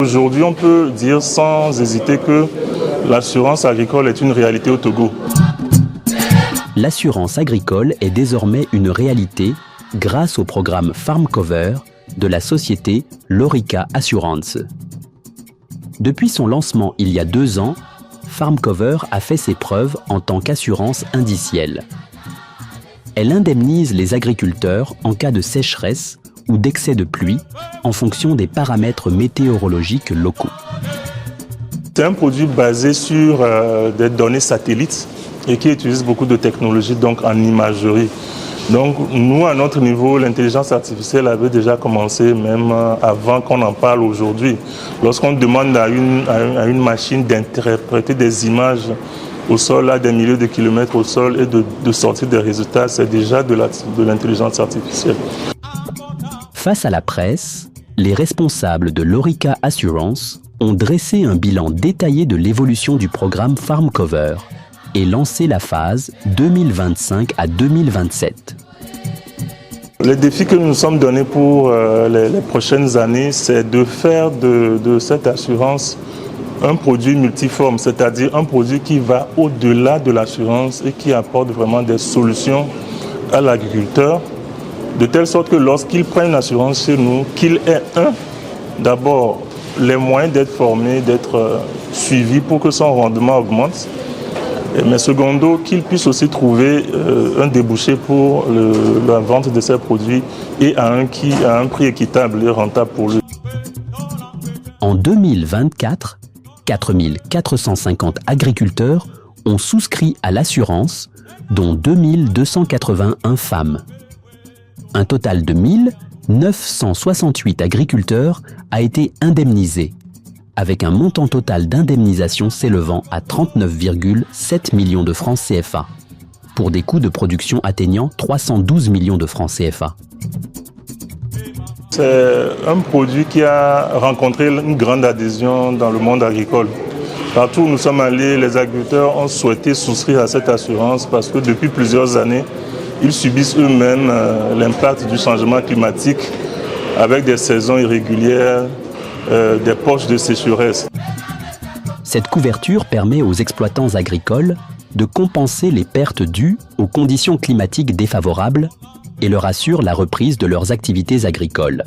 Aujourd'hui, on peut dire sans hésiter que l'assurance agricole est une réalité au Togo. L'assurance agricole est désormais une réalité grâce au programme Farm Cover de la société Lorica Assurance. Depuis son lancement il y a 2 ans, Farm Cover a fait ses preuves en tant qu'assurance indicielle. Elle indemnise les agriculteurs en cas de sécheresse ou d'excès de pluie en fonction des paramètres météorologiques locaux. C'est un produit basé sur des données satellites et qui utilise beaucoup de technologies donc en imagerie. Donc nous, à notre niveau, l'intelligence artificielle avait déjà commencé même avant qu'on en parle aujourd'hui. Lorsqu'on demande à une machine d'interpréter des images au sol, à des milliers de kilomètres au sol et de sortir des résultats, c'est déjà de l'intelligence artificielle. Face à la presse, les responsables de Lorica Assurance ont dressé un bilan détaillé de l'évolution du programme Farm Cover et lancé la phase 2025 à 2027. Les défis que nous nous sommes donnés pour les prochaines années, c'est de faire de cette assurance un produit multiforme, c'est-à-dire un produit qui va au-delà de l'assurance et qui apporte vraiment des solutions à l'agriculteur, de telle sorte que lorsqu'il prend une assurance chez nous, qu'il ait d'abord les moyens d'être formé, d'être suivi pour que son rendement augmente, mais secondo, qu'il puisse aussi trouver un débouché pour la vente de ses produits et à un prix équitable et rentable pour lui. En 2024, 4450 agriculteurs ont souscrit à l'assurance, dont 2281 femmes. Un total de 1968 agriculteurs a été indemnisé, avec un montant total d'indemnisation s'élevant à 39,7 millions de francs CFA, pour des coûts de production atteignant 312 millions de francs CFA. C'est un produit qui a rencontré une grande adhésion dans le monde agricole. Partout où nous sommes allés, les agriculteurs ont souhaité souscrire à cette assurance parce que depuis plusieurs années, ils subissent eux-mêmes l'impact du changement climatique avec des saisons irrégulières, des poches de sécheresse. Cette couverture permet aux exploitants agricoles de compenser les pertes dues aux conditions climatiques défavorables et leur assure la reprise de leurs activités agricoles.